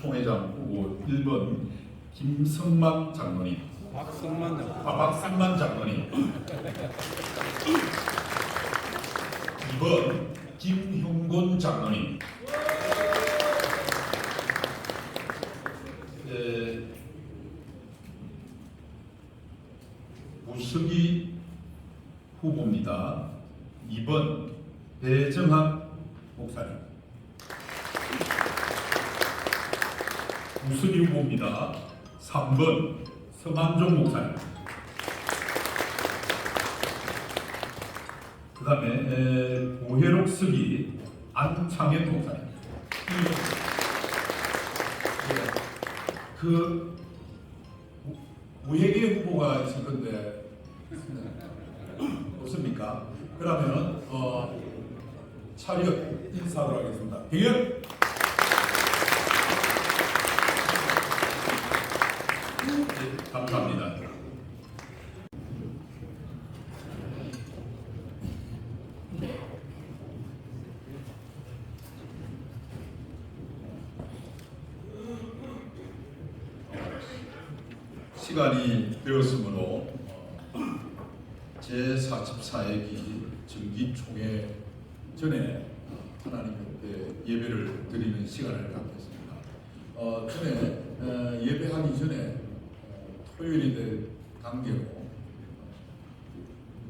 총회장 후보 1번 김성만 장로님. 박성만 장로님. 2번 김형곤 장로님. 무석이 후보입니다. 2번 배정학 목사님. 무석이 후보입니다. 3번 서만종 목사님. 그 다음에 오혜록 석이 안창현 목사님. 그 무회계 후보가 있을 건데 없습니까? 그러면 차렷 인사하도록 하겠습니다. 경연! 네, 감사합니다. 시간이 되었으므로 제44회기 정기총회 전에 하나님 옆에 예배를 드리는 시간을 갖겠습니다. 전에 예배하기 전에 토요일이 된 관계로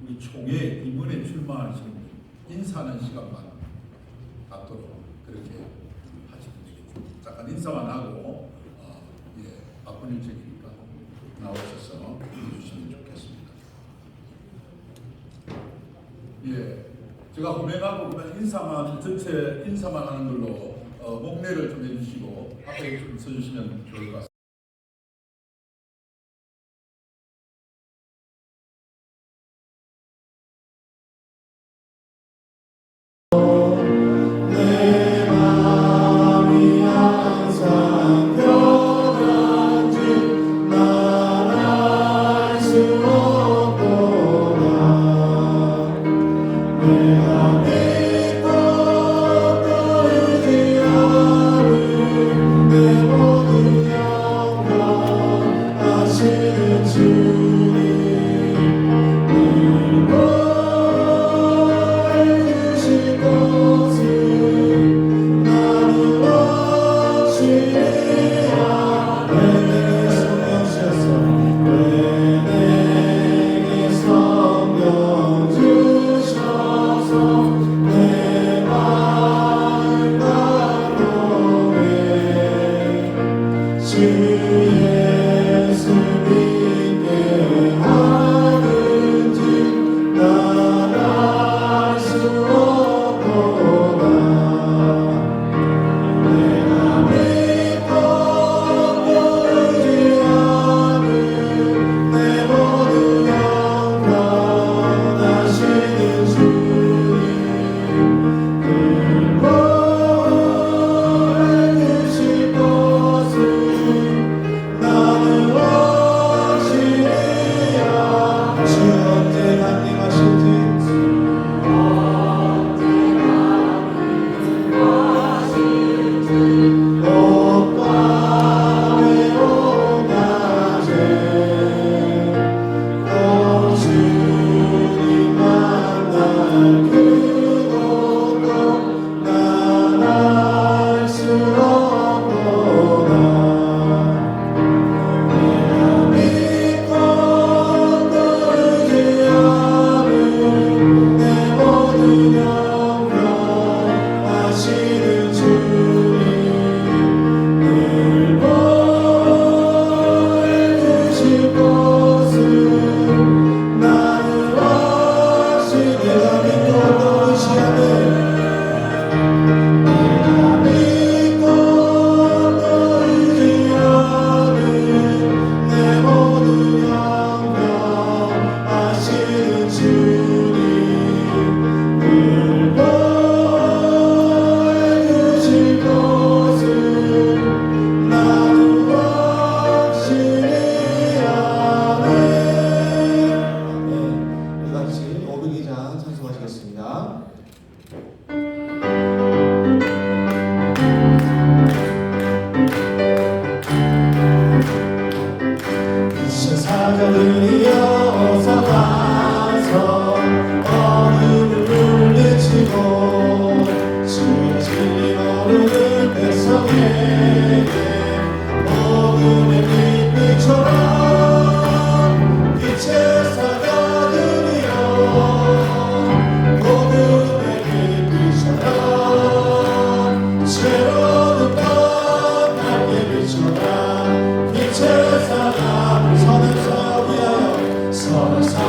우리 총회 이번에 출마하신 인사하는 시간만 갖도록 그렇게 하시면 되겠죠. 잠깐 인사만 하고 바쁜 일정이니까 나오셔서 해주시면 좋겠습니다. 제가 호명하고 그냥 인사만 전체 인사만 하는 걸로 목례를 좀 해주시고 앞에 좀 서주시면 좋을 것 같습니다. 내 모든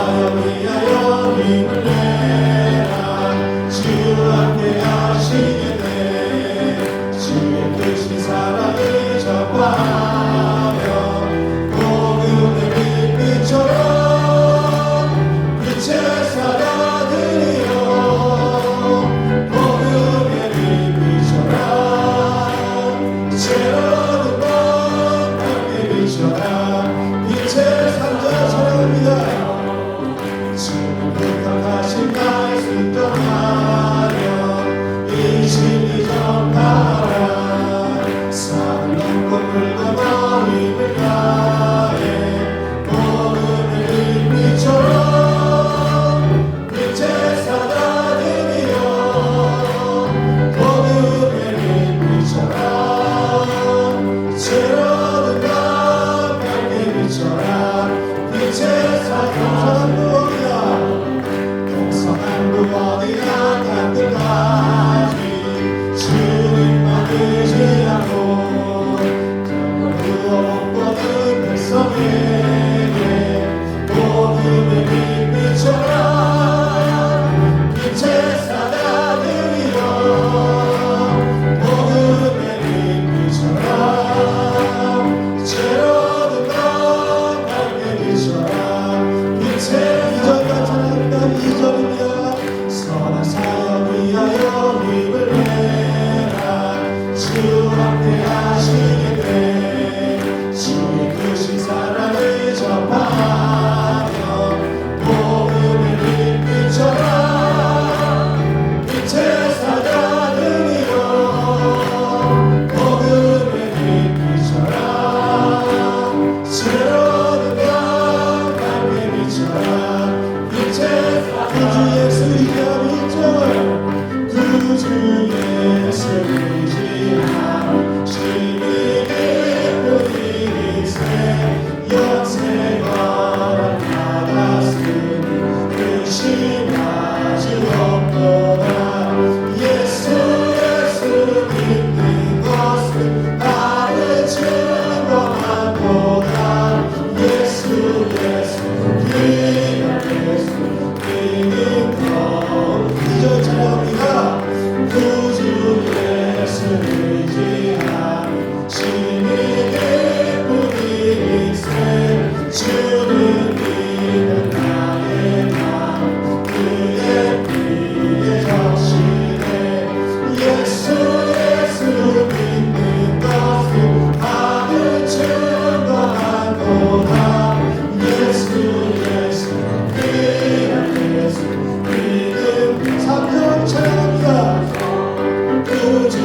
사역 위하여 힘을 내라. 주 함께 하시게 돼 주의 크신 사랑을 전파하며 복음의 빛처럼 빛의 사자들이여 복음의 빛처럼 새로운 것 함께 비춰라. 빛의 산자 사랑합니다. 주는 부탁하신 나의 순종하며 이 진리 전하라. 산을 넘고 풀과 힘을 다해 복음의 빛처럼 빛의 사자들이여 복음의 빛처럼 새로운 것 함께 비춰라. 빛의 사자들이여 동서남북 어디나 닿들까지 주님만 의지하고 정말 구원받은 백성에게 복음의 빛처럼 빛의 사자들이여 복음의 빛처럼 새로운 것 함께 비춰라. 빛의 이전과 찬양합니다. 이전입니다. 선한 사역 위하여 힘을 내라. 주 함께 하시게 돼 주의 크신 사랑을 전파하며 복음의 빛처럼 빛의 사자들이여 복음의 빛처럼 새로운 것 함께 비춰라. 빛의 구주 예수 의지하며 구주 예수 의지하며 심히 기쁜 이세 영생을 받았으니 의심하지 없도다. 예수 믿는 것은 나를 증거한도다. 예수 그냥 예수 믿는 것 이전 찬양합니다. 구주 예수 의지하며 심히 기쁜 이세 주를 믿는 나의 마음 그의 피에 적시네. 예수 믿는 것은 나를 증거한도다. 예수 그냥 예수 믿는 삼정 찬양합니다. 구주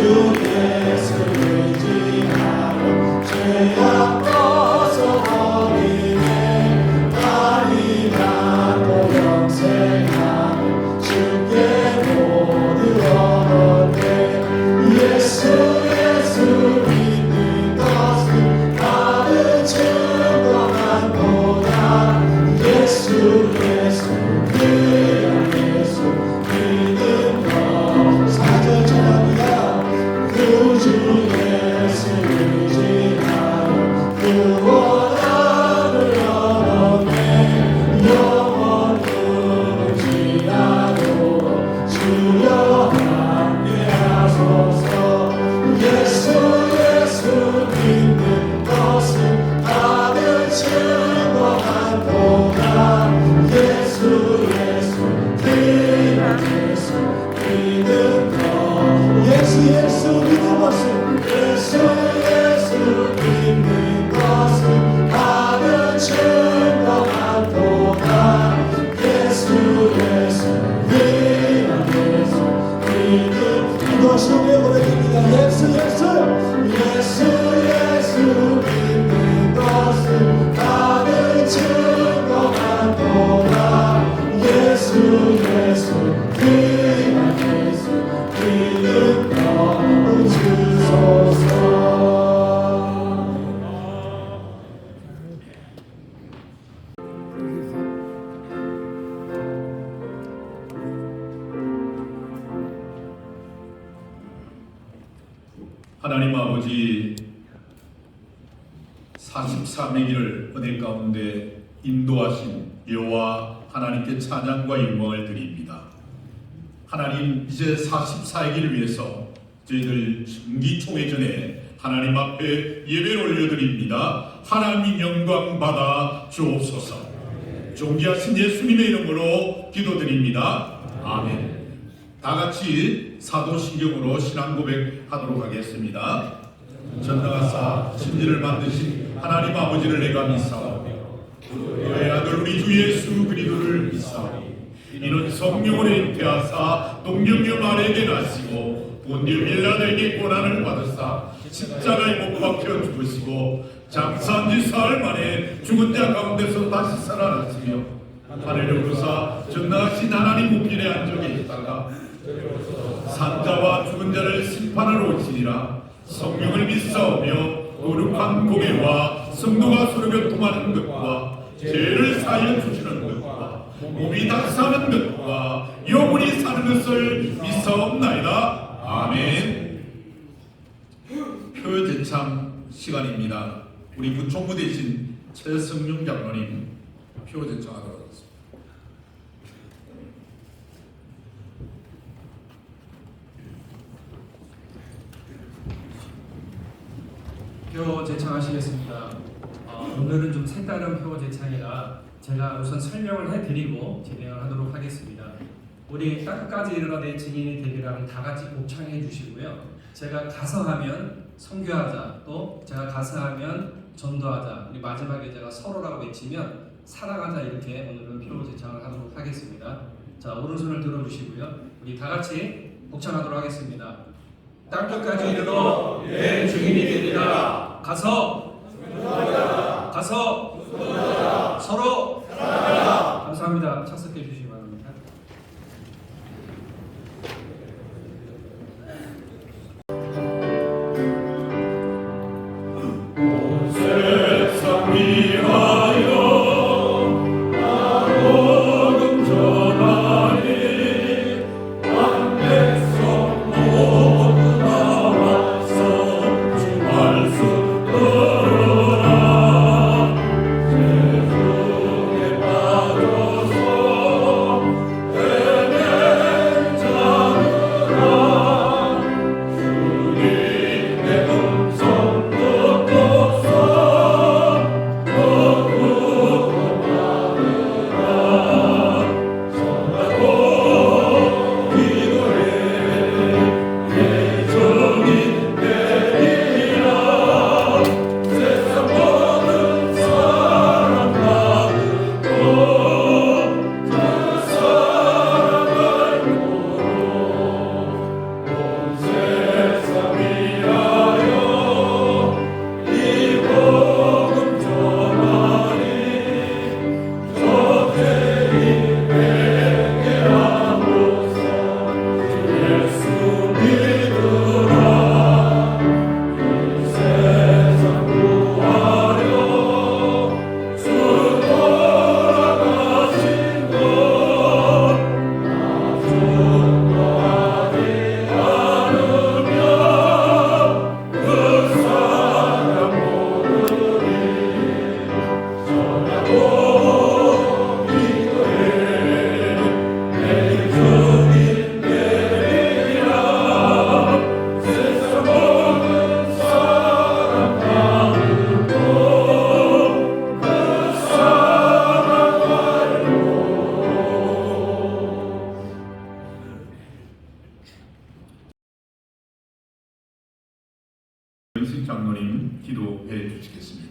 예수 의지하며 죄악 벗어버리네. 많이 낳고 영생하며 주께 모두 얻었네. 예수 믿는 것은 나를 증거한도다. 예수 그냥 예수 믿는 것 사절 찬양합니다. 구주 예수 의지하며 구원함을 얻었네. 영원 누르지라도 주여 함께하소서. 예수 믿는 것은 나를 증거한도다. 예수 그냥 예수 믿는 것 예수 믿는 것은 예수 믿는 것은 나를 증거한도다. 예수 그냥 예수 믿는 이것이 우리의 고백입니다. 예수 믿는 것은 나를 증거한도다. 예수 그냥 예수 믿는 것 주소서. 하나님 아버지 43의 길을 은혜 가운데 인도하신 여호와 하나님께 찬양과 영광을 드립니다. 하나님, 이제 44일을 위해서 저희들 중기총회 전에 하나님 앞에 예배를 올려드립니다. 하나님 영광 받아 주옵소서. 존귀하신 예수님의 이름으로 기도드립니다. 아멘. 다 같이 사도신경으로 신앙 고백하도록 하겠습니다. 전능하사 진리를 만드신 하나님 아버지를 내가 믿사오며 그의 아들 우리 주 예수 그리스도를 믿사오니 이는 성령으로 잉태하사 동정녀 마리아에게 나시고 본디오 빌라도에게 고난을 받으사 십자가에 못 박혀 죽으시고 장사한 지 사흘 만에 죽은 자 가운데서 다시 살아났으며 하늘에 오르사 전능하신 하나님 우편에 앉아 계시다가 산자와 죽은 자를 심판하러 오시니라. 성령을 믿사오며 거룩한 공예와 성도가 서로 교통하는 것과 죄를 사하여 주시는 것과 몸이 다사는 것과 영원히 사는 것을 믿사옵나이다. 아멘. 표제참 시간입니다. 우리 부총무 대신 최성룡 장로님 표제청하도록 하겠습니다. 표 제창하시겠습니다. 오늘은 좀 색다른 표 제창이라 제가 우선 설명을 해드리고 진행을 하도록 하겠습니다. 우리 땅끝까지 이르러내 증인이 되리라는 다 같이 복창해 주시고요. 제가 가서하면 선교하자, 또 제가 가서하면 전도하자, 우리 마지막에 제가 서로라고 외치면 사랑하자, 이렇게 오늘은 표 제창을 하도록 하겠습니다. 자, 오른손을 들어주시고요. 우리 다 같이 복창하도록 하겠습니다. 땅끝까지 이르러 내 증인이 되리라. 가서 서로 감사합니다. 착석해 주시기 바랍니다. 온 세상 위하여 연식 장로님 기도해 주시겠습니다.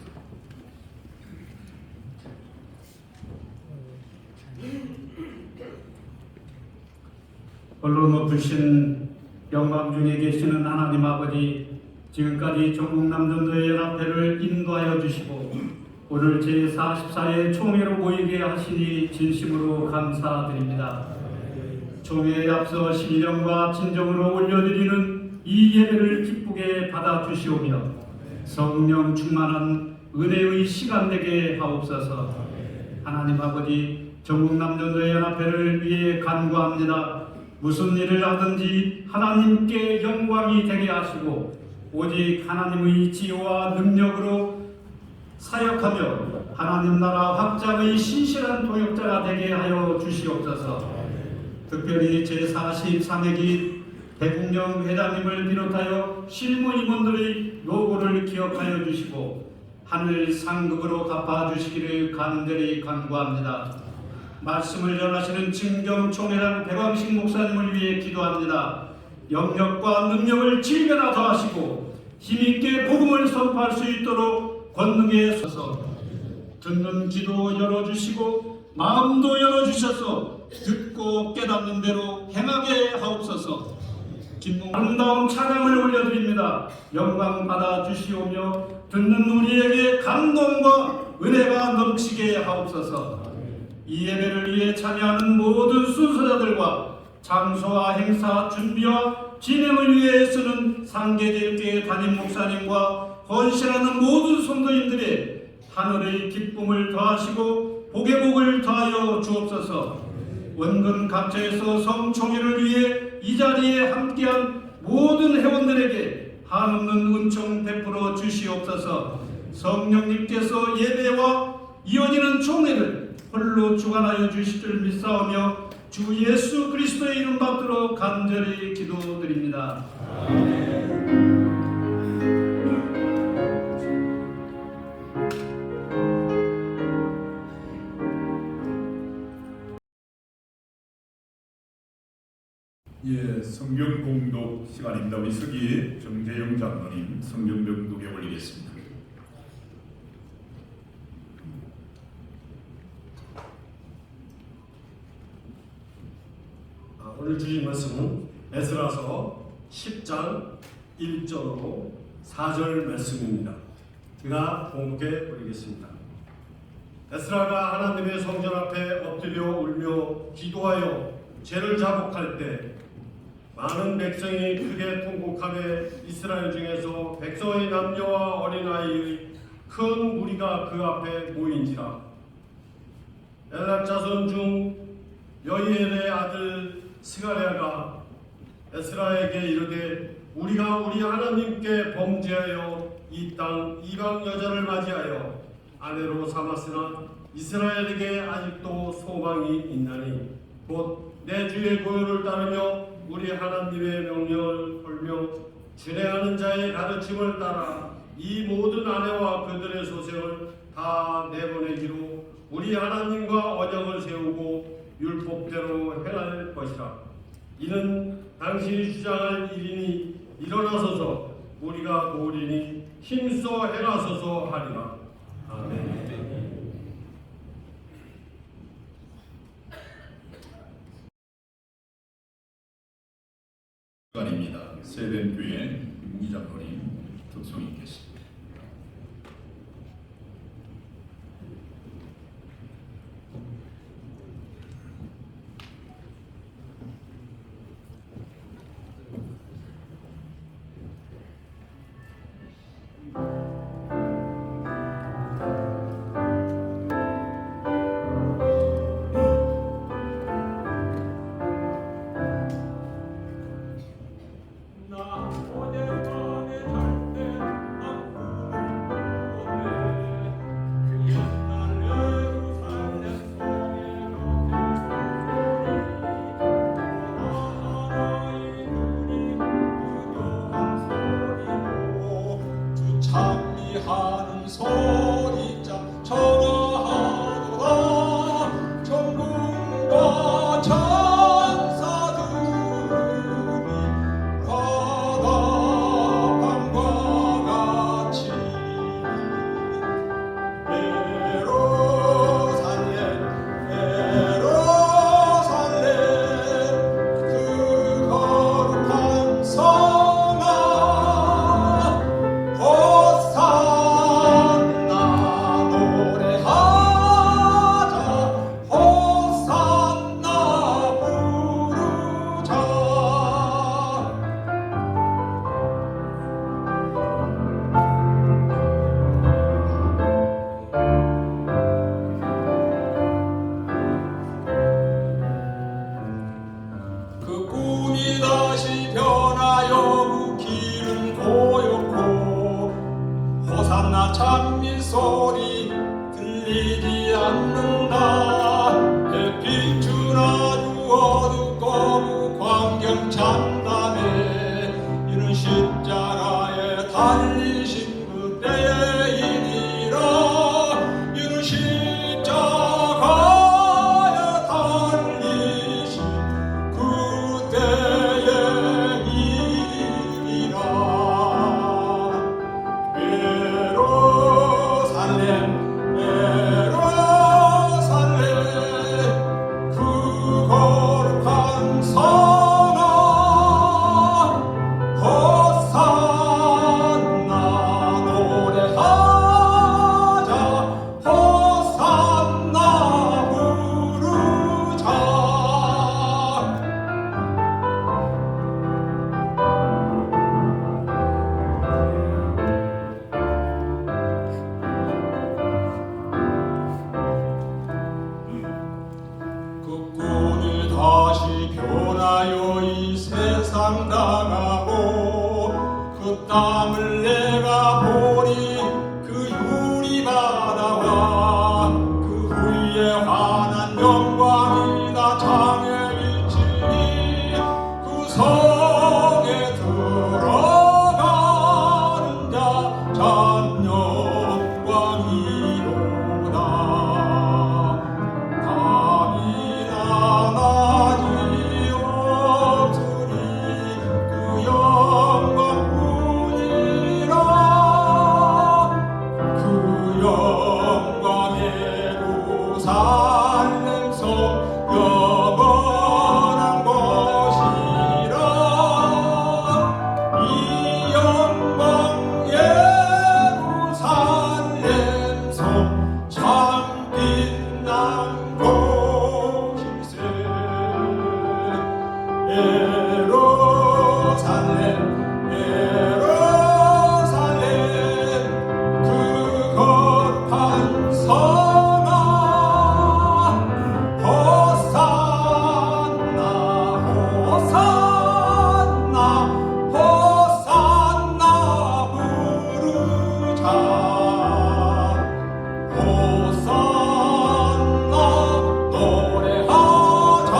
홀로 높으신 영광 중에 계시는 하나님 아버지, 지금까지 전국남전도회 연합회를 인도하여 주시고 오늘 제44회 총회로 모이게 하시니 진심으로 감사드립니다. 총회에 앞서 신령과 진정으로 올려드리는 이 예배를 기쁘게 받아주시오며 성령 충만한 은혜의 시간 되게 하옵소서. 하나님 아버지, 전국남전도회 연합회를 위해 간구합니다. 무슨 일을 하든지 하나님께 영광이 되게 하시고 오직 하나님의 지혜와 능력으로 사역하며 하나님 나라 확장의 신실한 동역자가 되게 하여 주시옵소서. 특별히 제43회기 대통령 회장님을 비롯하여 실무 임원들의 노고를 기억하여 주시고 하늘 상급으로 갚아주시기를 간절히 간구합니다. 말씀을 전하시는 증경총회장 백왕식 목사님을 위해 기도합니다. 영역과 능력을 질변화 더하시고 힘있게 복음을 선포할 수 있도록 권능에 서서 듣는 귀도 열어주시고 마음도 열어주셔서 듣고 깨닫는 대로 행하게 하옵소서. 아름다운 찬양을 올려드립니다. 영광 받아 주시오며 듣는 우리에게 감동과 은혜가 넘치게 하옵소서. 이 예배를 위해 참여하는 모든 순서자들과 장소와 행사 준비와 진행을 위해 쓰는 상계제일교회 담임 목사님과 헌신하는 모든 성도님들의 하늘의 기쁨을 더하시고 복의 복을 더하여 주옵소서. 원근 각처에서 성총회를 위해 이 자리에 함께한 모든 회원들에게 한없는 은총 베풀어 주시옵소서. 성령님께서 예배와 이어지는 총회를 홀로 주관하여 주실 줄 믿사오며 주 예수 그리스도의 이름 받들어 간절히 기도드립니다. 예, 성경 공독 시간입니다. 우리 서기 정재영 장로님 성경 봉독에 올리겠습니다. 오늘 주신 말씀은 에스라서 10장 1절로 4절 말씀입니다. 제가 봉독해 드리겠습니다. 에스라가 하나님의 성전 앞에 엎드려 울며 기도하여 죄를 자복할 때 많은 백성이 크게 통곡하며 이스라엘 중에서 백성의 남녀와 어린아이의 큰 무리가 그 앞에 모인지라. 엘랍 자손 중 여이엘의 아들 스가랴가 에스라에게 이르되 우리가 우리 하나님께 범죄하여 이 땅 이방 여자를 맞이하여 아내로 삼았으나 이스라엘에게 아직도 소망이 있나니 곧 내 주의 고요를 따르며 우리 하나님의 명령을 헐며 준행하는 자의 가르침을 따라 이 모든 아내와 그들의 소생을 다 내보내기로 우리 하나님과 언약을 세우고 율법대로 행할 것이라. 이는 당신이 주장할 일이니 일어나소서 우리가 도우리니 힘써 행하소서 하리라. 아멘. 시간입니다. 세ben교회 이장로님 특송이 계십니다. 나 오늘밤에 잘때 아주 어둡고 광경 참담해 이는 십자가에 달리신 그때의 일이라 이는 십자가에 달리신 그때의 일이라 예루살렘 그 거룩한 성아 호산나 노래하자 호산나 부르자 그 꾼이 다시 변하여 이 세상 나가고 그 땀을 내가 보니 그 유리바다와 그 후에 환한 영광이다 장에 비치니 그 성에 들어가는 자 잔영광이로다 감히 나가지 없으니 그 영광뿐이라 그 영광의 예루살렘 성 영원한 것이라 이 영광 예루살렘 성 참 빛난 곳일세 예루살렘 예루살렘 그 거룩한 성아 호산나 호산나 호산나 부르자 호산나 노래하자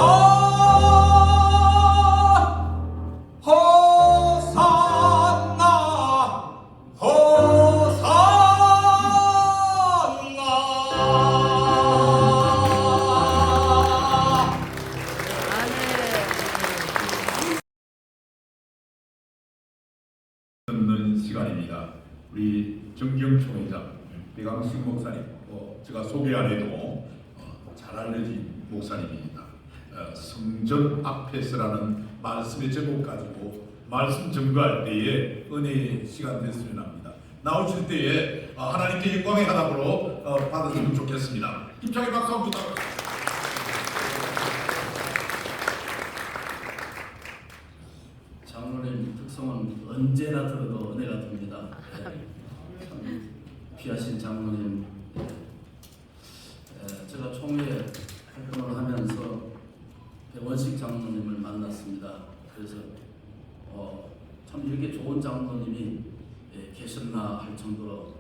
호산나 호산나 듣는 시간입니다. 우리 정경총 회장, 배강식 목사님, 제가 소개 안 해도 잘 알려진 목사님입니다. 성전 앞에서라는 말씀의 제목 가지고 말씀 전가할 때에 은혜의 시간 됐으면 합니다. 나오실 때에 하나님께 영광의 하답으로 받으시면 좋겠습니다. 힘차게 박수 한번 부탁드립니다. 장로님 특성은 언제나 들어도 은혜가 됩니다. 참 귀하신 장로님, 제가 총회 활동을 하면서 백원식 장로님을 만났습니다. 그래서 참 이렇게 좋은 장로님이 계셨나 할 정도로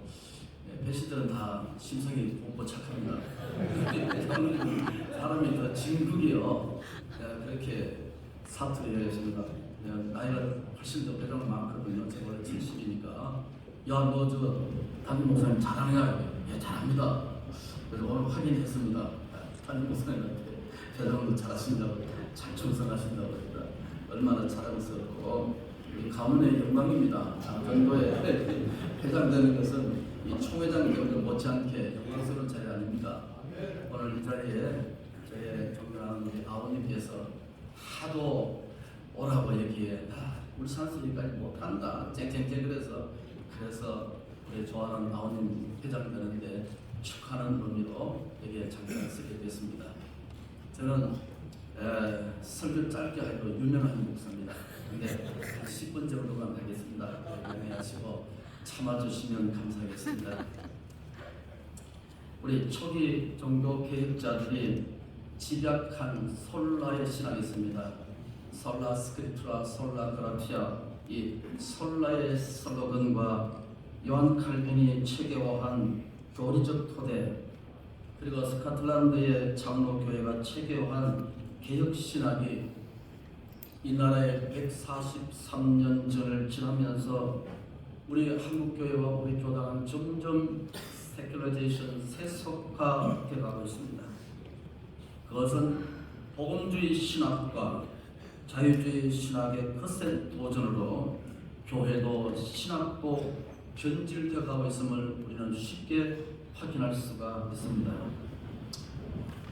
배시들은 다 심성이 곱고 착합니다. 사람이 더 진국이요. 그렇게 사투리를 했습니다. 나이가 훨씬 더 배랑 많거든요. 제가 원래 70이니까 야 너 저 담임 목사님 잘하냐? 예 잘합니다. 그래서 오늘 확인했습니다. 담임 목사님한테 배랑도 잘하신다고 잘 충성하신다고 합니다. 얼마나 자랑스럽고 우리 가문의 영광입니다. 정도에 회장되는 것은 이 총회장 때문에 못지않게 영광스러운 자리 아닙니까? 오늘 이 자리에 저의 존경하는 우리 아버님께서 하도 오라고 얘기해 우리 산수리까지 못한다 쨍쨍쨍 그래서 우리 좋아하는 아버님 회장 되는데 축하하는 의미로 여기에 잠깐 쓰게 됐습니다. 저는 설교 짧게 하기로 유명한 목사입니다. 근데 한 10분 정도만 하겠습니다. 양해하시고 참아주시면 감사하겠습니다. 우리 초기 종교 개혁자들이 집약한 솔라의 신앙이 있습니다. 솔라 스크립투라, 솔라 그라피아. 이 솔라의 슬로건과 요한 칼빈이 체계화한 교리적 토대, 그리고 스코틀랜드의 장로교회가 체계화한 개혁신학이 이 나라의 143년 전을 지나면서 우리 한국교회와 우리 교단은 점점 세큘러제이션 세속화되어 가고 있습니다. 그것은 복음주의 신학과 자유주의 신학의 거센 도전으로 교회도 신학도 변질되어 가고 있음을 우리는 쉽게 확인할 수가 있습니다.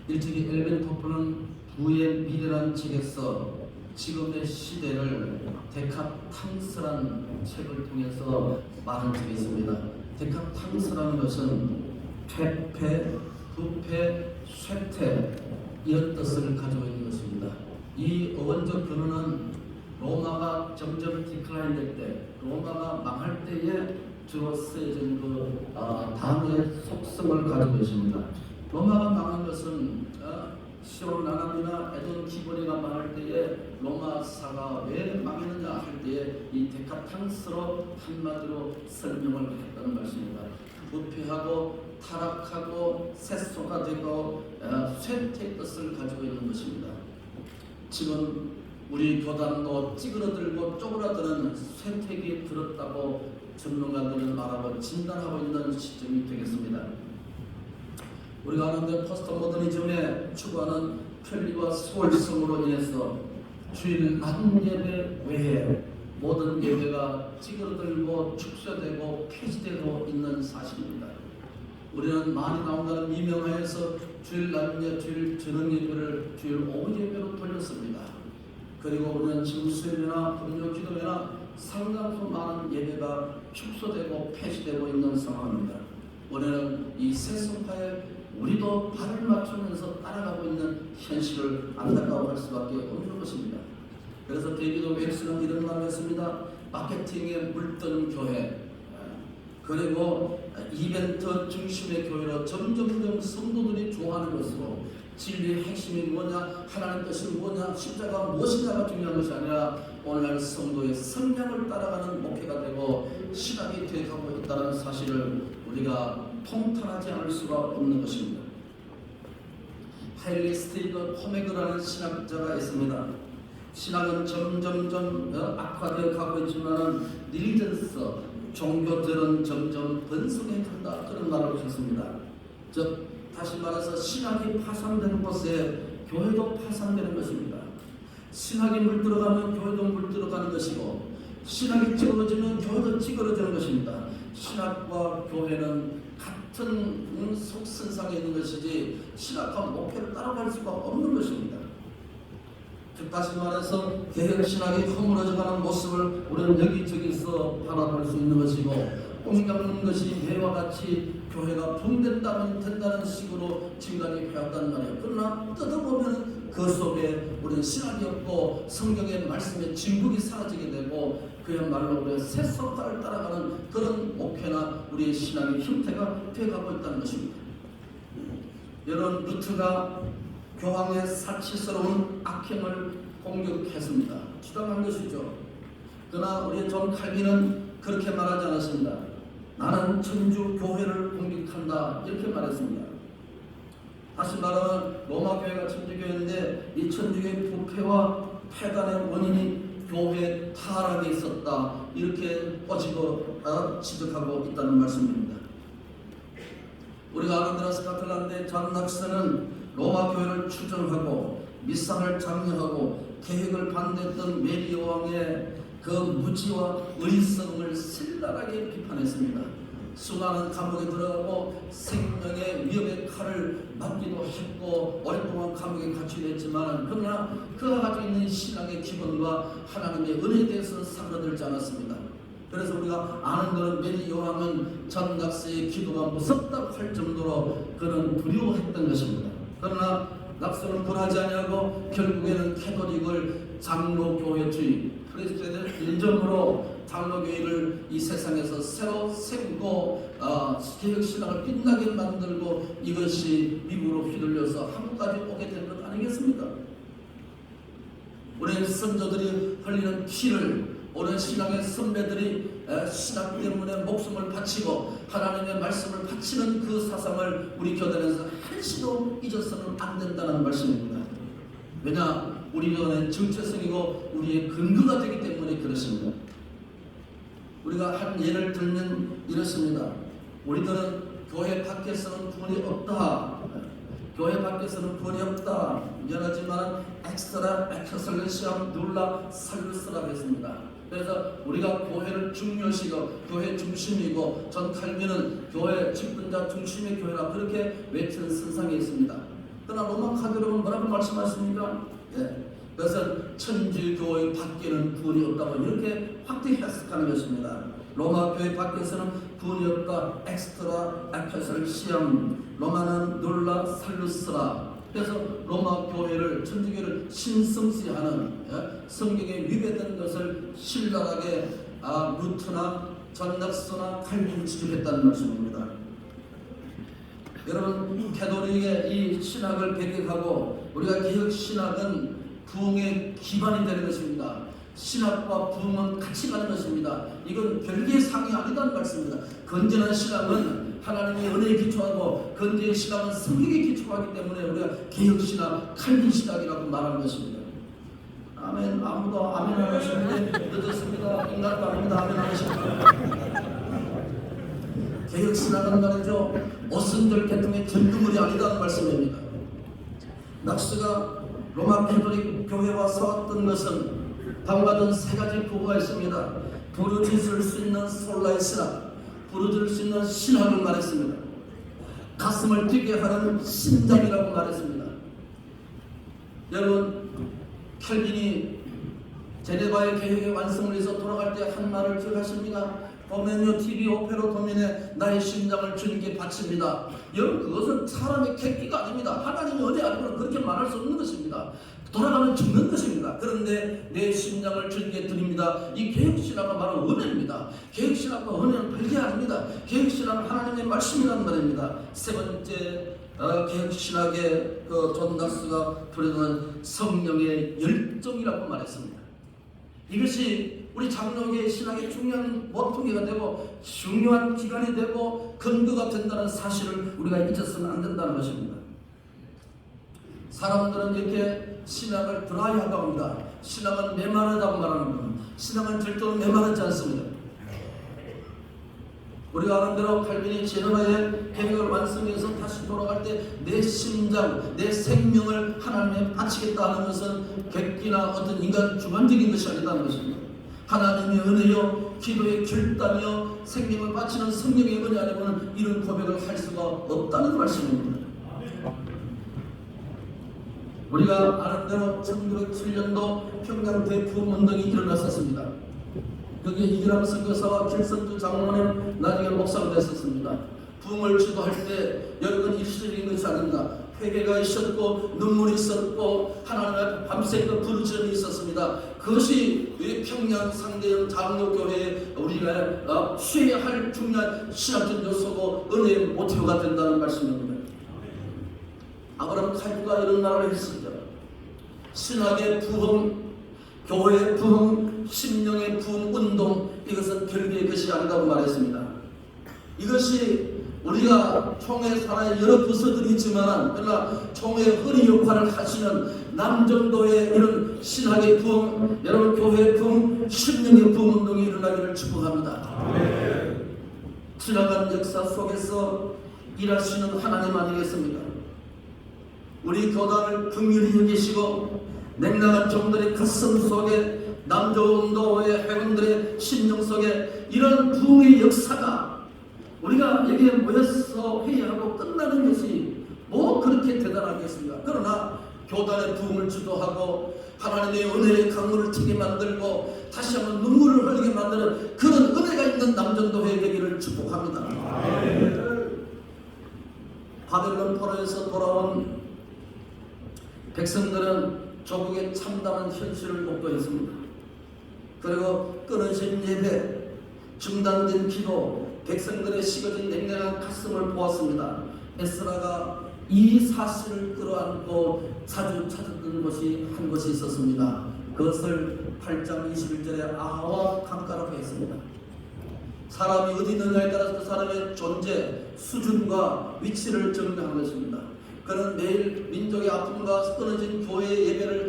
일찍이 엘빈 토프는 부의 미래란 책에서 지금의 시대를 데카탕스란 책을 통해서 말한 적이 있습니다. 데카탕스라는 것은 퇴폐, 부패, 쇠퇴 이런 뜻을 가지고 있는 것입니다. 이 어원적 근원은 로마가 점점 디클라인 될 때, 로마가 망할 때에 주로 쓰여진 그 단어의 속성을 가지고 있습니다. 로마가 망한 것은 시온 나나미나 에돈 기본이가 망할 때에 로마사가 왜 망했느냐 할 때에 이 데카탕스로 한마디로 설명을 했다는 말씀입니다. 부패하고 타락하고 세속화되고 쇠퇴의 뜻을 가지고 있는 것입니다. 지금 우리 교단도 찌그러들고 쪼그라드는 쇠퇴기 들었다고 전문가들은 말하고 진단하고 있는 시점이 되겠습니다. 우리가 아는데 포스트 모더니즘에 추구하는 편리와 수월성으로 인해서 주일 낮 예배 외에 모든 예배가 찌그러들고 축소되고 폐지되고 있는 사실입니다. 우리는 많이 나온다는 미명하에서 주일 낮 예배, 주일 저녁 예배를 주일 오후 예배로 돌렸습니다. 그리고 우리는 지금 수요일이나 금요 기도회나 상당수 많은 예배가 축소되고 폐지되고 있는 상황입니다. 우리는 이 세속화에 우리도 발을 맞추면서 따라가고 있는 현실을 안타까워할 수밖에 없는 것입니다. 그래서 데이비드 웨이스는 이런 말을 했습니다. 마케팅에 물든 교회, 그리고 이벤트 중심의 교회로 점점 성도들이 좋아하는 것으로 진리의 핵심이 뭐냐, 하나님 뜻이 뭐냐, 십자가 무엇이냐가 중요한 것이 아니라 오늘날 성도의 성량을 따라가는 목회가 되고 신학이 되어가고 있다는 사실을 우리가 통탄하지 않을 수가 없는 것입니다. 하일리 스테이더 포메그라는 신학자가 있습니다. 신학은 점점 악화되어 가고 있지만 릴리전스, 종교들은 점점 번성해 간다, 그런 말을 하셨습니다. 즉 다시 말해서 신학이 파산되는 곳에 교회도 파산되는 것입니다. 신학이 물들어가면 교회도 물들어가는 것이고, 신학이 찌그러지면 교회도 찌그러지는 것입니다. 신학과 교회는 같은 속선상에 있는 것이지 신학과 목회를 따라갈 수가 없는 것입니다. 즉 다시 말해서 개혁신학이 허물어져가는 모습을 우리는 여기저기서 바라볼 수 있는 것이고, 꽁 잡는 것이 매와 같이 교회가 붕된다면 된다는 식으로 지금까지 해왔단 말이에요. 그러나 뜯어보면 그 속에 우리는 신학이 없고 성경의 말씀의 진국이 사라지게 되고, 그야말로 우리가 세속화를 따라가는 그런 목회나 우리의 신학의 형태가 되어가고 있다는 것입니다. 여러분, 루트가 교황의 사치스러운 악행을 공격했습니다. 주장한 것이죠. 그러나 우리 존 칼빈은 그렇게 말하지 않았습니다. 나는 천주 교회를 공격한다, 이렇게 말했습니다. 다시 말하면 로마 교회가 천주교회인데 이 천주교의 부패와 폐단의 원인이 교회 타락에 있었다, 이렇게 꼬집어 지적하고 있다는 말씀입니다. 우리가 아는 대로 스코틀랜드의 존 낙스는 로마 교회를 추종하고 미상을 장려하고 계획을 반대했던 메리 여왕의 그 무지와 의성을 신랄하게 비판했습니다. 수많은 감옥에 들어가고 생명의 위협의 칼을 맞기도 했고 오랫동안 감옥에 갇히려 했지만, 그러나 그가 가지고 있는 신앙의 기본과 하나님의 은혜에 대해서 사그라들지 않았습니다. 그래서 우리가 아는 것은 메리 여왕은 존 낙스의 기도가 무섭다고 할 정도로 그는 두려워했던 것입니다. 그러나 낙스는 그러하지 아니하고 결국에는 캐톨릭을 장로교회주의, 프레스비테리안 일정으로 장로교회를 이 세상에서 새로 세우고 개혁신학을 빛나게 만들고, 이것이 미국으로 휘둘려서 한국까지 오게 된 것 아니겠습니까? 우리 선조들이 흘리는 피를, 오랜 신앙의 선배들이 신학 때문에 목숨을 바치고 하나님의 말씀을 바치는 그 사상을 우리 교단에서 한시도 잊어서는 안 된다는 말씀입니다. 왜냐? 우리 교회는 정체성이고 우리의 근거가 되기 때문에 그렇습니다. 우리가 한 예를 들면 이렇습니다. 우리들은 교회 밖에서는 구원이 없다. 교회 밖에서는 구원이 없다. 미안하지만 엑스트라 엑셀런시함 눌라 살루스라고 했습니다. 그래서 우리가 교회를 중요시고 교회 중심이고 전 칼빈은 교회 집권자 중심의 교회라 그렇게 외치는 선상에 있습니다. 그러나 로마 카톨릭은 뭐라고 말씀하십니까? 예, 그것은 천주교회 밖에는 구원이 없다고 이렇게 확대히 해석하는 것입니다. 로마 교회 밖에서는 구원이 없다. 엑스트라 에클레시엄 로마는 놀라 살루스라. 그래서 로마 교회를 천주교를 신성시하는 성경에 위배된 것을 신랄하게 루트나 전낙스나 칼빈이 지적했다는 말씀입니다. 여러분 캐톨릭의 이 신학을 배격하고 우리가 개혁 신학은 부흥의 기반이 되는 것입니다. 신학과 부흥은 같이 가는 것입니다. 이건 별개의 상이 아니다는 말씀입니다. 건전한 신학은 하나님의 은혜에 기초하고 건전한 신학은 성경에 기초하기 때문에 우리가 개혁신학, 칼빈신학이라고 말하는 것입니다. 아멘. 아무도 아멘 안 하시는데 늦었습니다. 인간도 아닙니다. 아멘 안 하십니다. 개혁신학은 말이죠. 오순절 계통의 전유물이 아니다는 말씀입니다. 낙스가 로마 캐톨릭 교회와 싸웠던 것은 다음과 같은 세 가지 부부가 있습니다. 부르짖을 수 있는 솔라의 신학, 부르짖을 수 있는 신학을 말했습니다. 가슴을 뛰게 하는 심장이라고 말했습니다. 여러분 켈빈이 제네바의 개혁의 완성을 위해서 돌아갈 때 한 말을 기억하십니까? 도메니오 TV 오페로 도면에 나의 심장을 주님께 바칩니다. 여러분 그것은 사람의 객기가 아닙니다. 하나님의 은혜 아니고는 그렇게 말할 수 없는 것입니다. 돌아가면 죽는 것입니다. 그런데 내 심장을 주님께 드립니다. 이 개혁신학은 바로 은혜입니다. 개혁신학과 은혜는 별개 아닙니다. 개혁신학은 하나님의 말씀이라는 말입니다. 세 번째 개혁신학의 존 낙스가 부르는 성령의 열정이라고 말했습니다. 이것이 우리 장로교의 신학의 중요한 모퉁이가 되고 중요한 기관이 되고 근거가 된다는 사실을 우리가 잊어서는 안 된다는 것입니다. 사람들은 이렇게 신학을 드라이하다고 합니다. 신학은 메마르다고 말하는 겁니다. 신학은 절대로 메마르지 않습니다. 우리가 아는 대로 칼빈이 제네바의 개혁을 완성해서 다시 돌아갈 때 내 심장, 내 생명을 하나님에 바치겠다 하는 것은 객기나 어떤 인간 주관적인 것이 아니다는 것입니다. 하나님의 은혜요, 기도의 결단이요, 생명을 바치는 성령의 은혜 아니고는 이런 고백을 할 수가 없다는 말씀입니다. 우리가 아는 대로 1907년도 평양 대부흥운동이 일어났었습니다. 거기에 이기람 선교사와 길선주 장로는 나중에 목사가 됐었습니다. 부흥을 주도할 때 여러분 일시적인 것이 아닙니다. 회개가 있었고 눈물이 있었고 하나님 앞에 밤새고 부르짖음이 있었습니다. 그것이 우리 평양 상대형 장로교회에 우리가 취해야 할 중요한 신학적 요소고 은혜의 모티브가 된다는 말씀입니다. 아브라함 칼빈가 이런 말을 했습니다. 신학의 부흥, 교회의 부흥, 심령의 부흥 운동, 이것은 별개의 것이 아니다고 말했습니다. 이것이 우리가 총회 산하에 여러 부서들이 있지만 그러나 총회 허리 역할을 하시는 남정도의 이런 신학의 부흥, 여러분 교회의 부흥, 심령의 부흥 운동이 일어나기를 축복합니다. 지나간 역사 속에서 일하시는 하나님 아니겠습니까? 우리 교단을 긍휼히 여기시고 냉랭한 종들의 가슴 속에 남조운동의 회원들의 심령 속에 이런 부흥의 역사가 우리가 여기에 모여서 회의하고 끝나는 것이 뭐 그렇게 대단하겠습니까? 그러나 교단의 부흥을 주도하고 하나님의 은혜의 강물을 튀게 만들고 다시 한번 눈물을 흘리게 만드는 그런 은혜가 있는 남전도회 되기를 축복합니다. 바벨론 포로에서 돌아온 백성들은 조국의 참담한 현실을 목도했습니다. 그리고 끊어진 예배, 중단된 기도, 백성들의 식어진 냉랭한 가슴을 보았습니다. 에스라가 이 사실을 끌어안고 자주 찾았던 것이 한 것이 있었습니다. 그것을 8장 21절에 아하와 강가라고 했습니다. 사람이 어디 있느냐에 따라서 그 사람의 존재, 수준과 위치를 증명한 것입니다. 그는 매일 민족의 아픔과 끊어진 교회의 예배를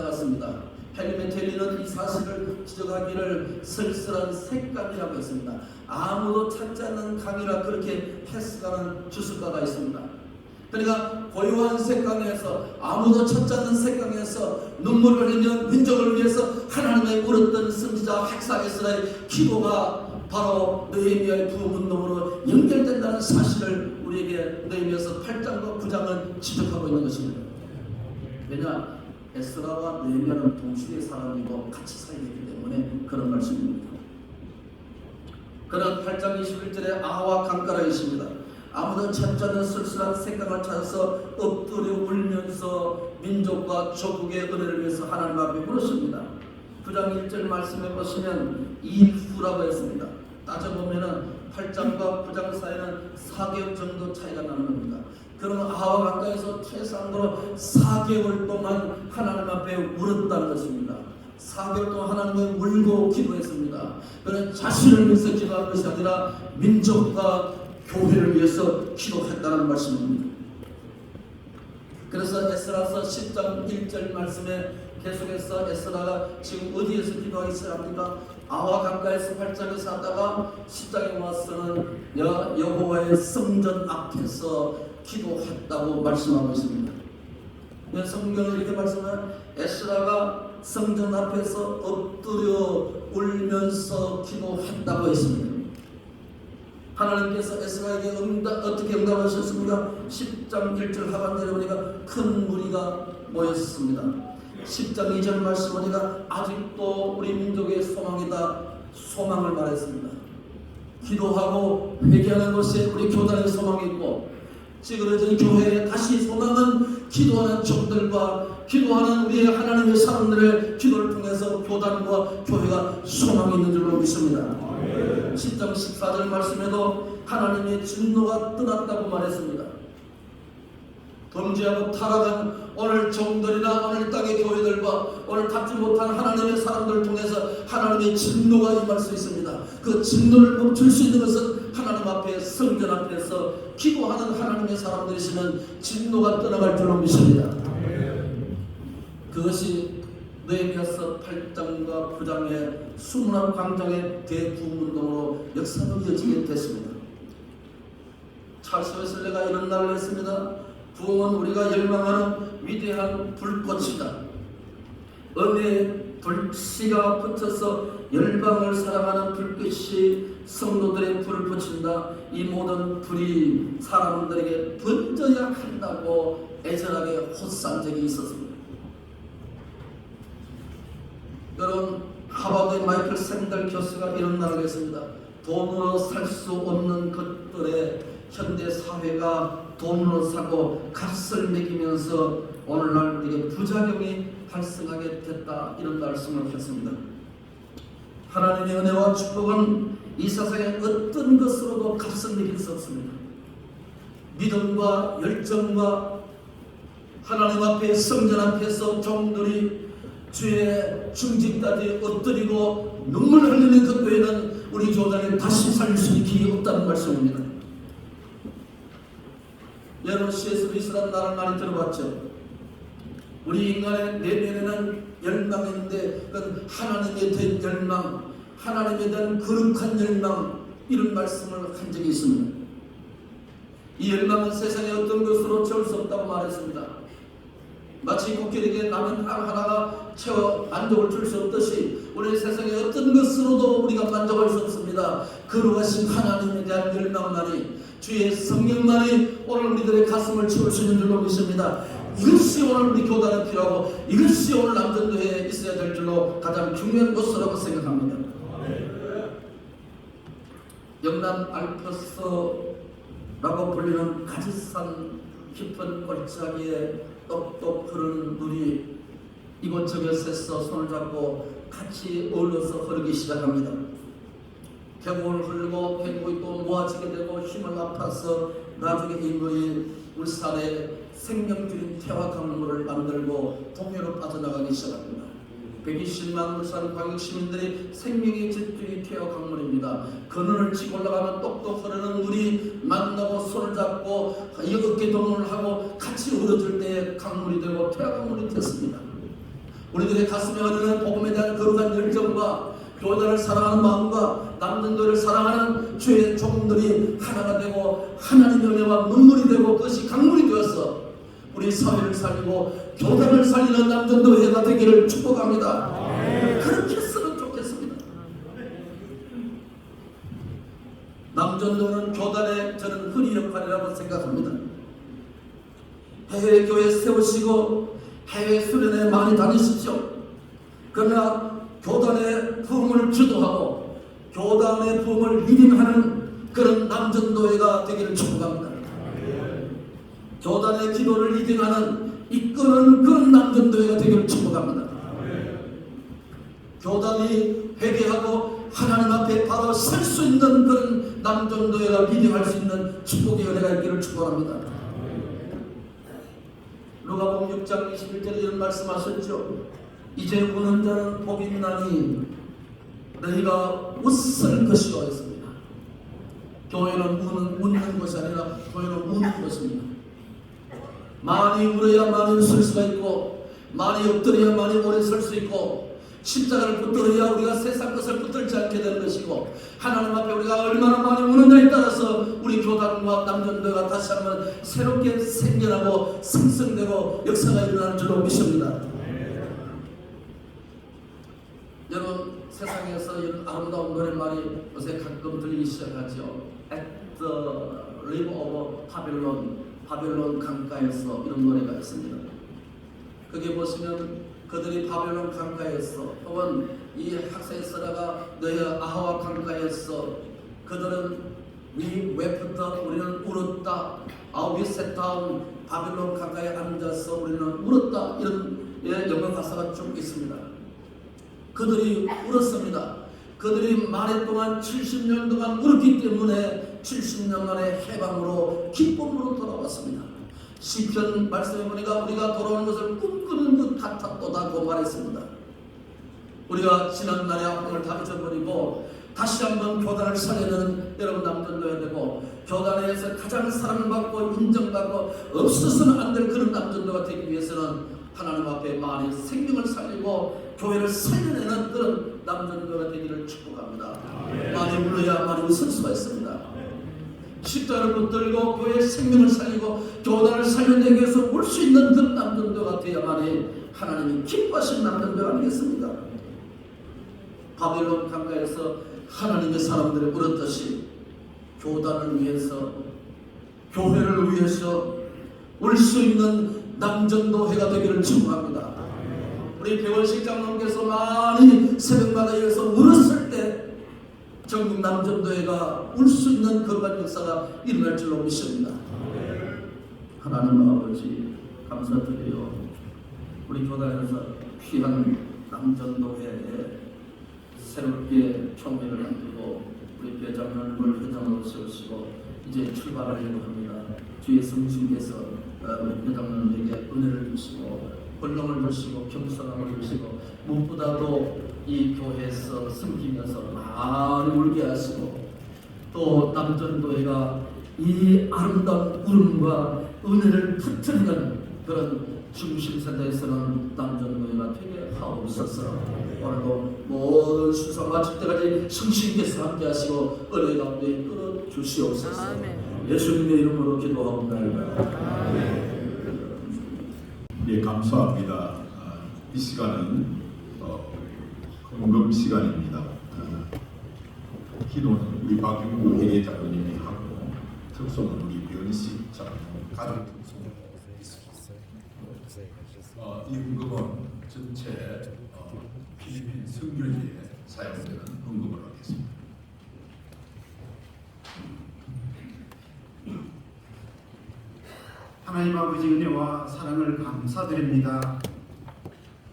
찾아갔습니다. 헬리메텔리는 이 사실을 지적하기를 쓸쓸한 색감이라고 했습니다. 아무도 찾지 않는 강이라 그렇게 해석하는 주석가가 있습니다. 그러니까 고요한 색강에서, 아무도 찾지 않는 색강에서 눈물을 흘리며 민족을 위해서 하나님의 울었던 선지자 학사 에스라의 기도가 바로 느헤미야의 부흥운동으로 연결된다는 사실을 우리에게 느헤미야서 8장과 9장은 지적하고 있는 것입니다. 왜냐? 에스라와 느헤미야는 동시대의 사람이고 같이 살아있기 때문에 그런 말씀입니다. 그는 8장 21절에 아와 강가라에 있습니다. 아무도 찾지 않는 쓸쓸한 생각을 찾아서 엎드려 울면서 민족과 조국의 은혜를 위해서 하나님 앞에 물었습니다. 9장 1절 말씀해 보시면 이후라고 했습니다. 따져보면 8장과 9장 사이는 4개월 정도 차이가 나는 겁니다. 그러면 아와 강가에서 최상으로 4개월 동안 하나님 앞에 울었다는 것입니다. 4개월 동안 하나님을 울고 기도했습니다. 그는 자신을 위해서 기도한 것이 아니라 민족과 교회를 위해서 기도했다는 말씀입니다. 그래서 에스라서 10장 1절 말씀에 계속해서 에스라가 지금 어디에서 기도하기 시작합니까? 아와 강가에서 8장에서 하다가 10장에 와서는 여호와의 성전 앞에서 기도했다고 말씀하고 있습니다. 성경을 이렇게 말씀하면 에스라가 성전 앞에서 엎드려 울면서 기도했다고 했습니다. 하나님께서 에스라에게 어떻게 응답하셨습니까? 10장 1절 하반절에 보니까 큰 무리가 모였습니다. 10장 2절 말씀 보니까 아직도 우리 민족의 소망이다, 소망을 말했습니다. 기도하고 회개하는 것에 우리 교단의 소망이 있고, 찌그러진 교회의 다시 소망은 기도하는 종들과 기도하는 우리의 하나님의 사람들의 기도를 통해서 교단과 교회가 소망이 있는 줄로 믿습니다. 10장 14절 말씀에도 하나님의 진노가 떠났다고 말했습니다. 범죄하고 타락한 오늘 종들이나 오늘 땅의 교회들과 오늘 닿지 못한 하나님의 사람들을 통해서 하나님의 진노가 임할 수 있습니다. 그 진노를 멈출 수 있는 것은 하나님 앞에, 성전 앞에서 기도하는 하나님의 사람들이시면 진노가 떠나갈 줄로 믿습니다. 그것이 느헤미야서 8장과 9장의 수문학 광장의 대부흥운동으로 역사가 이어지게 됐습니다. 찰스 웨슬레가 이런 말을 했습니다. 부흥은 우리가 열망하는 위대한 불꽃이다. 은혜의 불씨가 붙어서 열방을 사랑하는 불빛이 성도들의 불을 붙인다. 이 모든 불이 사람들에게 번져야 한다고 애절하게 호소한 적이 있었습니다. 여러분, 하버드의 마이클 샌들 교수가 이런 말을 했습니다. 돈으로 살 수 없는 것들에 현대 사회가 돈으로 사고 값을 매기면서 오늘날 우리에게 부작용이 발생하게 됐다, 이런 말씀을 했습니다. 하나님의 은혜와 축복은 이 세상의 어떤 것으로도 값을 매길 수 없습니다. 믿음과 열정과 하나님 앞에, 성전 앞에서 종들이 주의 중직까지 엎드리고 눈물 흘리는 것 외에는 우리 교단에 다시 살릴 수 있는 길이 없다는 말씀입니다. 여러분, C.S. 루이스라는 말을 많이 들어봤죠. 우리 인간의 내면에는 열망이 있는데 그건 하나님에 대한 열망, 하나님에 대한 거룩한 열망, 이런 말씀을 한 적이 있습니다. 이 열망은 세상의 어떤 것으로 채울 수 없다고 말했습니다. 마치 국민에게 남은 땅 하나가 채워 만족을 줄 수 없듯이 우리 세상의 어떤 것으로도 우리가 만족할 수 없습니다. 거룩하신 하나님에 대한 열망만이, 주의 성령만이 오늘 우리들의 가슴을 채울 수 있는 줄로 믿습니다. 이것이 오늘 우리 교단에 필요하고 이것이 오늘 남전도에 있어야 될 줄로 가장 중요한 것이라고 생각합니다. 영남 알프스라고 불리는 가지산 깊은 골짜기에 똑똑 흐르는 물이 이곳저곳에서 손을 잡고 같이 어울려서 흐르기 시작합니다. 계곡을 흐르고 계곡이 또 모아지게 되고 힘을 합해서 나중에 이 물이 울산의 생명줄인 태화 강물을 만들고 동해로 빠져나가기 시작합니다. 120만 울산 광역 시민들이 생명의 집줄이 태화 강물입니다. 그늘을 치고 올라가면 똑똑 흐르는 물이 만나고 손을 잡고 어깨 동무를 하고 같이 흐르줄 때 강물이 되고 태화 강물이 됐습니다. 우리들의 가슴에 흐르는 복음에 대한 거룩한 열정과 교단을 사랑하는 마음과 남전도를 사랑하는 주의 종들이 하나가 되고 하나님의 은혜와 눈물이 되고 그것이 강물이 되어서 우리 사회를 살리고 교단을 살리는 남전도회가 되기를 축복합니다. 그렇게 했으면 좋겠습니다. 남전도는 교단의 저는 흔히 역할이라고 생각합니다. 해외 교회 세우시고 해외 수련회 많이 다니십시오. 그러나 교단의 부흥을 주도하고 교단의 부흥을 리딩하는 그런 남전도회가 되기를 축복합니다. 교단의 기도를 리딩하는 이끄는 그런 남전도회가 되기를 축복합니다. 교단이 회개하고 하나님 앞에 바로 설 수 있는 그런 남전도회가 리딩할 수 있는 축복의 은혜가 있기를 축복합니다. 누가복음 6장 21절에 이런 말씀하셨죠. 이제 우는 자는 복이 있나니 너희가 웃을 것이요 했습니다. 교회는 웃는 것이 아니라 교회는 우는 것입니다. 많이 울어야 많이 웃을 수가 있고 많이 엎드려야 많이 오래 설 수 있고 십자가를 붙들어야 우리가 세상 것을 붙들지 않게 되는 것이고 하나님 앞에 우리가 얼마나 많이 우느냐에 따라서 우리 교단과 남전도가 다시 한번 새롭게 생겨나고 생성되고 역사가 일어나는 줄로 믿습니다. 여러분 세상에서 이런 아름다운 노랫말이 요새 가끔 들리기 시작하죠. At the river of Babylon, 바벨론 강가에서 이런 노래가 있습니다. 거기에 보시면 그들이 바벨론 강가에서 혹은 이 학사에 쓰다가 너희 아하와 강가에서 그들은 we wept, 우리는 울었다. we sat down, 바벨론 강가에 앉아서 우리는 울었다. 이런 영어 가사가 쭉 있습니다. 그들이 울었습니다. 그들이 만해 동안 70년 동안 울었기 때문에 70년 만에 해방으로 기쁨으로 돌아왔습니다. 시편 말씀해 보니까 우리가 돌아오는 것을 꿈꾸는 것 같았도다고 말했습니다. 우리가 지난 날의 아픔을 다 잊어버리고 다시 한번 교단을 살리는 여러분 남전도해야 되고 교단에서 가장 사랑받고 인정받고 없어서는 안 될 그런 남전도가 되기 위해서는 하나님 앞에 많이 생명을 살리고 교회를 살려내는 그런 남전도가 되기를 축복합니다. 많이 울어야 많이 웃을 수가 있습니다. 십자가를 붙들고 교회의 생명을 살리고 교단을 살려내기 위해서 울 수 있는 그런 남전도가 되어야만이 하나님이 기뻐하신 남전도 아니겠습니까? 바벨론 강가에서 하나님의 사람들이 울었듯이 교단을 위해서 교회를 위해서 울 수 있는 남전도회가 되기를 축복합니다. 우리 백원식 장로님께서 많이 새벽마다 여기서 울었을 때 전국 남전도회가 울 수 있는 그러한 역사가 일어날 줄로 믿습니다. 하나님 아버지 감사드려요. 우리 교단에서 귀한 남전도회에 새롭게 총회를 만들고 우리 배장로를 회장으로 세우시고 이제 출발하려고 합니다. 주의 성신께서 우리 배장로에게 은혜를 주시고 권능을 주시고 겸손함을 주시고 무엇보다도 이 교회에서 섬기면서 많이 울게 하시고 또 남전도회가 이 아름다운 울음과 은혜를 터뜨리는 그런 중심센터에서는 남전도회가 되게 하옵소서. 오늘도 모든 수사 마칠 때까지 성신께서 함께 하시고 은혜 가운데 끌어 주시옵소서. 예수님의 이름으로 기도하옵나이다. 예, 감사합니다. 이 시간은 헌금 시간입니다. 기도는 우리 박윤구 회계장로님이 하고 특송은 우리 변식 장로 가족 특송으로 있습니다. 이 헌금은 전체 필리핀 선교지에 사용되는 헌금을 하겠습니다. 하나님 아버지 은혜와 사랑을 감사드립니다.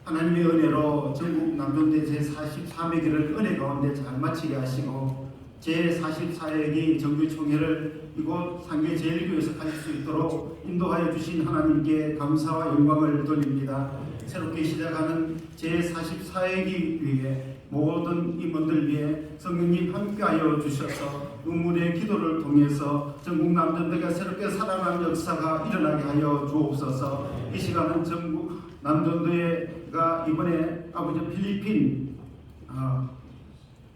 하나님의 은혜로 전국 남전대 제44회기를 은혜 가운데 잘 마치게 하시고 제44회기 정규총회를 이곳 상계제일교회에서 가질 수 있도록 인도하여 주신 하나님께 감사와 영광을 돌립니다. 새롭게 시작하는 제44회기 위해 모든 임원들 위해 성령님 함께하여 주셔서 눈물의 기도를 통해서 전국 남전대가 새롭게 살아가는 역사가 일어나게 하여 주옵소서. 이 시간은 전국 남전대가 이번에 아버지 필리핀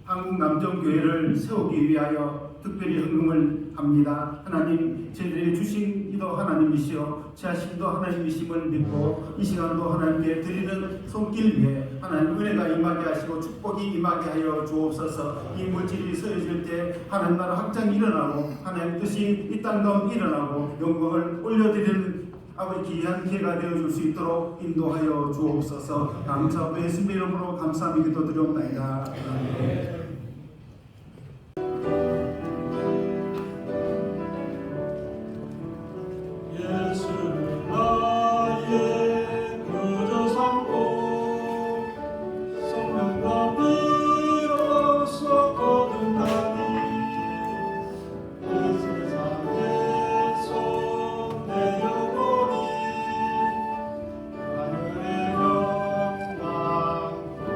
한국 남정교회를 세우기 위하여 특별히 헌금을 합니다. 하나님 저희들에게 주신 이도 하나님이시여 제하심도 하나님이심을 믿고 이 시간도 하나님께 드리는 손길 위에 하나님 은혜가 임하게 하시고 축복이 임하게 하여 주옵소서. 이 물질이 서해질 때 하나님 나라 확장이 일어나고 하나님 뜻이 이 땅 가운데 일어나고 영광을 올려드리는 아버지 귀한 기회가 되어줄 수 있도록 인도하여 주옵소서. 감사하고 예수님의 이름으로 감사하며 기도드리옵나이다. 아멘. 예수를 나의 구주 삼고 성령과 비로소 거듭나니 이 세상에서 내 영혼이 하늘의 영광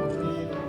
보리로다.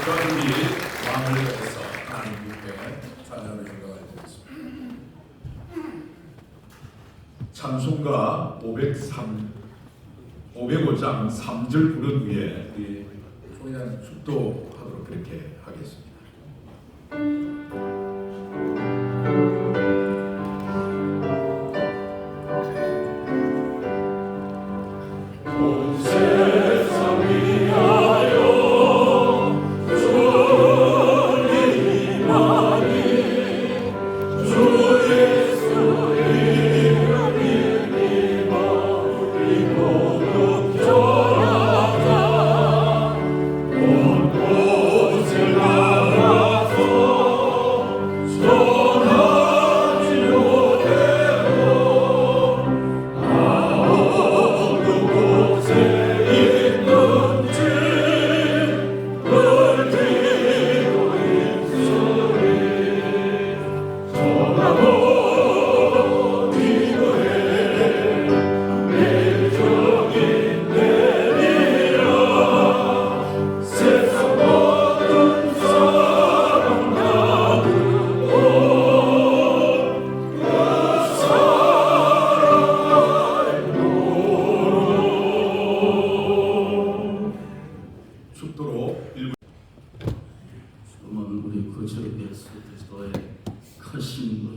여러분이 마음을 다해서 하나님께 찬양을 생각하게 되겠습니다. 찬송가 505장 3절 부른 후에 우리 총회장 축도하도록 그렇게 하겠습니다. 온 곳을 나와서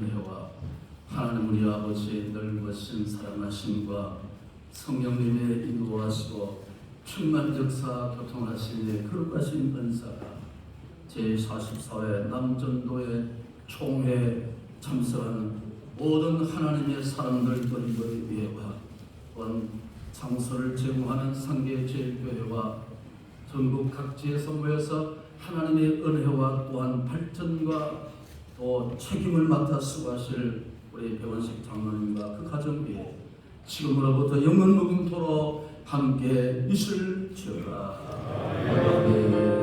은혜와 하나님 우리 아버지의 넓으신 사랑하심과 성령님의 인도하시고 충만 역사 교통하심의 거룩하신 은사가 제44회 남전도의 총회 참석하는 모든 하나님의 사람들을 위해와 또한 장소를 제공하는 상계제일교회와 전국 각지에서 모여서 하나님의 은혜와 또한 발전과 또 책임을 맡아 수고하실 우리 배원식 장로님과 그 가정 위에 지금으로부터 영원 무궁토록 함께 있을지어다. 아멘.